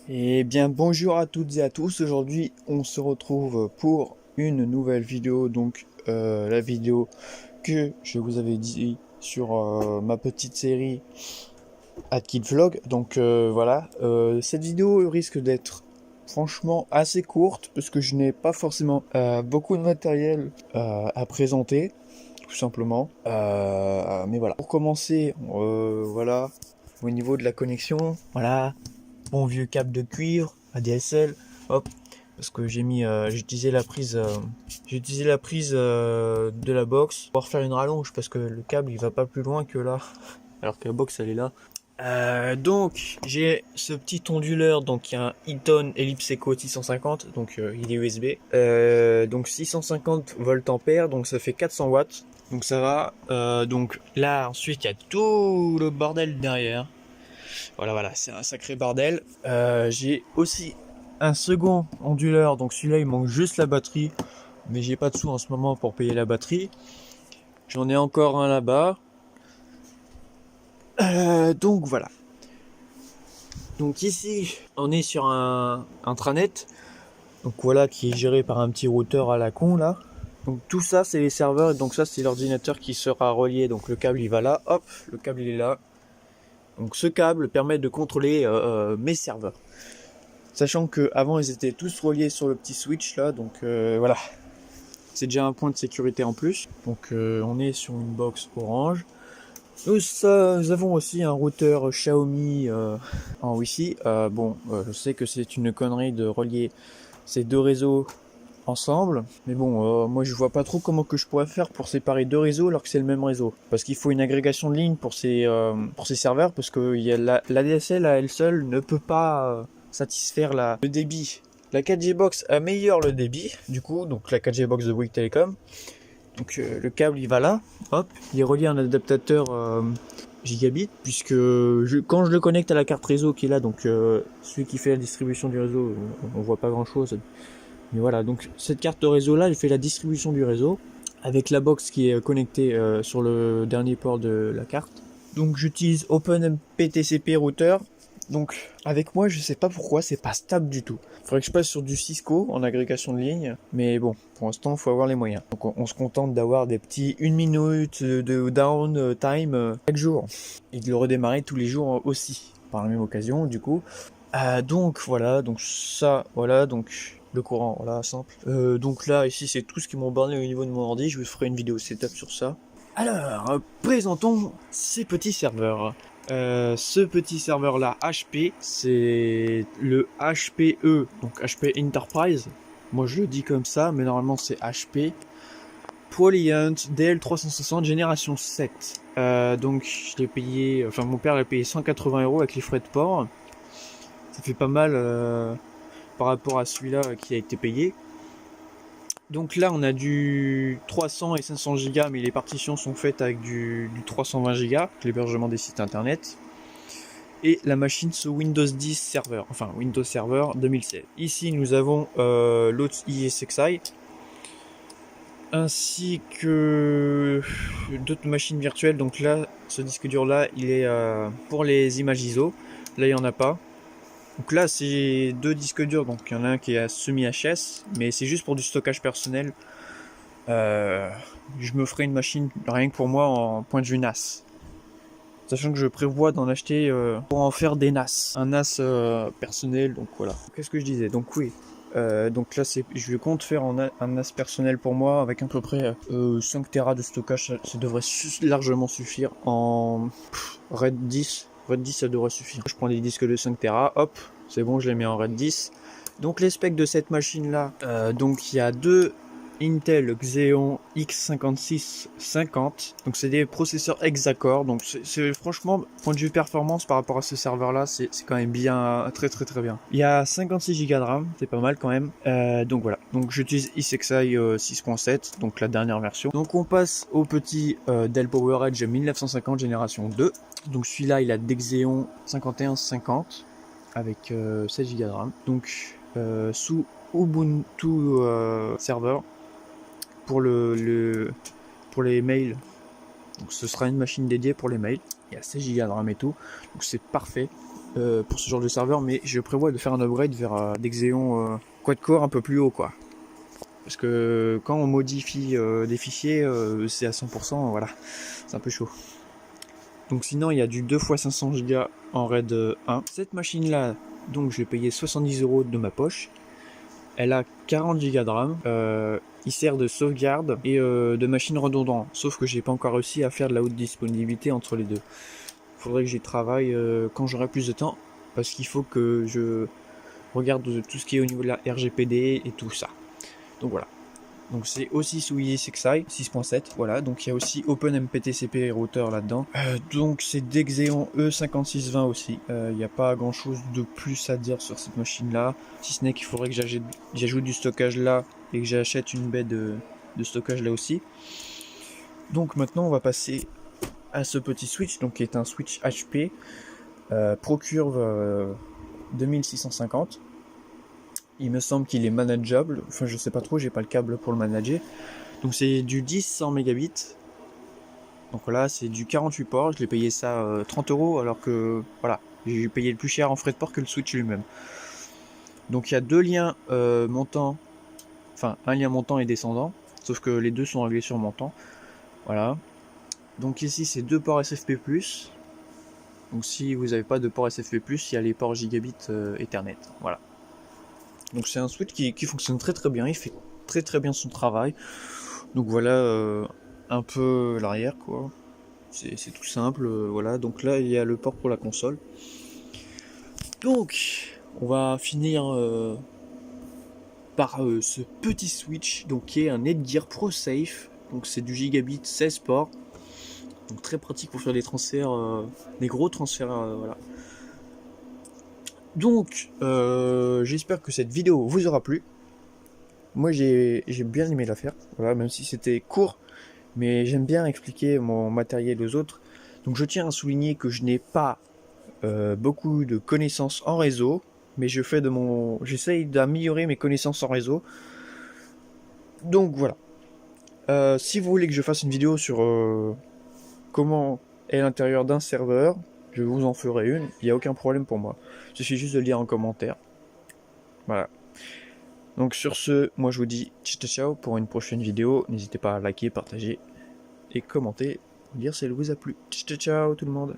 Eh bien bonjour à toutes et à tous, aujourd'hui on se retrouve pour une nouvelle vidéo, donc la vidéo que je vous avais dit sur ma petite série Kid Vlog. Donc voilà, cette vidéo risque d'être franchement assez courte parce que je n'ai pas forcément beaucoup de matériel à présenter, tout simplement. Mais voilà, pour commencer, voilà, au niveau de la connexion, voilà. Bon vieux câble de cuivre, ADSL, hop, parce que j'ai utilisé la prise de la box pour faire une rallonge parce que le câble il va pas plus loin que là, alors que la box elle est là. Donc j'ai ce petit onduleur, donc il y a un Eaton Ellipse Echo 650, donc il est USB, donc 650 volts ampères, donc ça fait 400 watts, donc ça va. Donc là ensuite il y a tout le bordel derrière. Voilà, c'est un sacré bordel. J'ai aussi un second onduleur, donc celui-là il manque juste la batterie, mais j'ai pas de sous en ce moment pour payer la batterie. J'en ai encore un là-bas. Donc voilà. Donc ici, on est sur un intranet, donc voilà, qui est géré par un petit routeur à la con là. Donc tout ça c'est les serveurs, et donc ça c'est l'ordinateur qui sera relié. Donc le câble il va là, hop, le câble il est là. Donc ce câble permet de contrôler mes serveurs. Sachant que avant ils étaient tous reliés sur le petit switch là, donc voilà. C'est déjà un point de sécurité en plus. Donc on est sur une box orange. Nous avons aussi un routeur Xiaomi en Wi-Fi. Je sais que c'est une connerie de relier ces deux réseaux ensemble, mais bon, moi je vois pas trop comment que je pourrais faire pour séparer deux réseaux alors que c'est le même réseau. Parce qu'il faut une agrégation de lignes pour ces serveurs, parce que la DSL à elle seule ne peut pas satisfaire le débit. La 4G Box améliore le débit, du coup, donc la 4G Box de Bouygues Telecom. Donc le câble il va là, hop, il est relié à un adaptateur gigabit, puisque quand je le connecte à la carte réseau qui est là, donc celui qui fait la distribution du réseau, on voit pas grand chose. Mais voilà, donc cette carte de réseau là, elle fait la distribution du réseau avec la box qui est connectée sur le dernier port de la carte. Donc j'utilise OpenMPTCP router. Donc avec moi, je sais pas pourquoi, c'est pas stable du tout. Faudrait que je passe sur du Cisco en agrégation de ligne, mais bon, pour l'instant, faut avoir les moyens. Donc on se contente d'avoir des petits 1 minute de down time chaque jour et de le redémarrer tous les jours aussi par la même occasion du coup. Donc voilà, donc ça, voilà, donc le courant, voilà, simple. Donc là, ici, c'est tout ce qui m'ont borné au niveau de mon ordi. Je vous ferai une vidéo setup sur ça. Alors, présentons ces petits serveurs. Ce petit serveur là, HP, c'est le HPE, donc HP Enterprise. Moi, je le dis comme ça, mais normalement, c'est HP. Proliant DL360 génération 7. Donc, je l'ai payé, enfin, mon père l'a payé 180 € avec les frais de port. Ça fait pas mal par rapport à celui-là qui a été payé. Donc là on a du 300 et 500 Go, mais les partitions sont faites avec du 320 Go, l'hébergement des sites internet. Et la machine sous Windows 10 Server, enfin Windows Server 2016. Ici nous avons l'autre ESXi, ainsi que d'autres machines virtuelles. Donc là, ce disque dur là, il est pour les images ISO. Là il n'y en a pas. Donc là c'est deux disques durs, donc il y en a un qui est semi-HS, mais c'est juste pour du stockage personnel. Je me ferai une machine rien que pour moi en point de vue NAS. Sachant que je prévois d'en acheter pour en faire des NAS. Un NAS personnel, donc voilà. Qu'est-ce que je disais? Donc oui. Donc là je compte faire un NAS personnel pour moi avec à peu près 5 Tera de stockage, ça devrait largement suffire en RAID 10. RAID 10 ça devrait suffire. Je prends des disques de 5 Tera, hop, c'est bon, je les mets en RAID 10. Donc les specs de cette machine là, donc il y a deux Intel Xeon X5650, donc c'est des processeurs hexa-core, donc c'est franchement, point de vue performance par rapport à ce serveur là, c'est quand même bien, très bien. Il y a 56 Go de RAM, c'est pas mal quand même. Donc voilà, donc j'utilise iSXi 6.7, donc la dernière version. Donc on passe au petit Dell PowerEdge 1950 génération 2. Donc celui-là il a des Xeon 5150 avec 16 Go de RAM, donc sous Ubuntu serveur pour pour les mails. Donc ce sera une machine dédiée pour les mails. Il y a 16 Go de RAM et tout, donc c'est parfait. pour ce genre de serveur, mais je prévois de faire un upgrade vers des Xeon quad-core un peu plus haut, quoi. Parce que quand on modifie des fichiers, c'est à 100%, voilà, c'est un peu chaud. Donc sinon, il y a du 2x500 Go en RAID 1. Cette machine-là, donc je l'ai payé 70 € de ma poche. Elle a 40 Go de RAM. Il sert de sauvegarde et de machine redondante. Sauf que j'ai pas encore réussi à faire de la haute disponibilité entre les deux. Faudrait que j'y travaille quand j'aurai plus de temps. Parce qu'il faut que je regarde tout ce qui est au niveau de la RGPD et tout ça. Donc voilà. Donc c'est aussi sous ESXi 6.7, voilà, donc il y a aussi OpenMPTCP router là-dedans. Donc c'est des Xeon E5620 aussi, il n'y a pas grand chose de plus à dire sur cette machine là, si ce n'est qu'il faudrait que j'ajoute du stockage là et que j'achète une baie de stockage là aussi. Donc maintenant on va passer à ce petit switch, donc qui est un switch HP ProCurve 2650. Il me semble qu'il est manageable, enfin je sais pas trop, j'ai pas le câble pour le manager. Donc c'est du 10-100 mégabits. Donc là c'est du 48 ports, je l'ai payé ça 30 € alors que voilà, j'ai payé le plus cher en frais de port que le switch lui-même. Donc il y a deux liens montants, enfin un lien montant et descendant, sauf que les deux sont réglés sur montant. Voilà. Donc ici c'est deux ports SFP+. Donc si vous n'avez pas de port SFP+, il y a les ports gigabit Ethernet. Voilà. Donc c'est un switch qui fonctionne très très bien, il fait très très bien son travail. Donc voilà un peu l'arrière quoi. C'est tout simple, voilà. Donc là il y a le port pour la console. Donc on va finir par ce petit switch, donc qui est un Netgear ProSafe. Donc c'est du gigabit 16 ports. Donc très pratique pour faire des transferts, des gros transferts, voilà. Donc j'espère que cette vidéo vous aura plu. Moi j'ai bien aimé la faire, voilà, même si c'était court, mais j'aime bien expliquer mon matériel aux autres. Donc je tiens à souligner que je n'ai pas beaucoup de connaissances en réseau, mais j'essaye d'améliorer mes connaissances en réseau. Donc voilà. Si vous voulez que je fasse une vidéo sur comment est l'intérieur d'un serveur, je vous en ferai une, il n'y a aucun problème pour moi. Il suffit juste de le lire en commentaire. Voilà. Donc sur ce, moi je vous dis ciao ciao pour une prochaine vidéo. N'hésitez pas à liker, partager et commenter, dire si elle vous a plu. Ciao ciao tout le monde.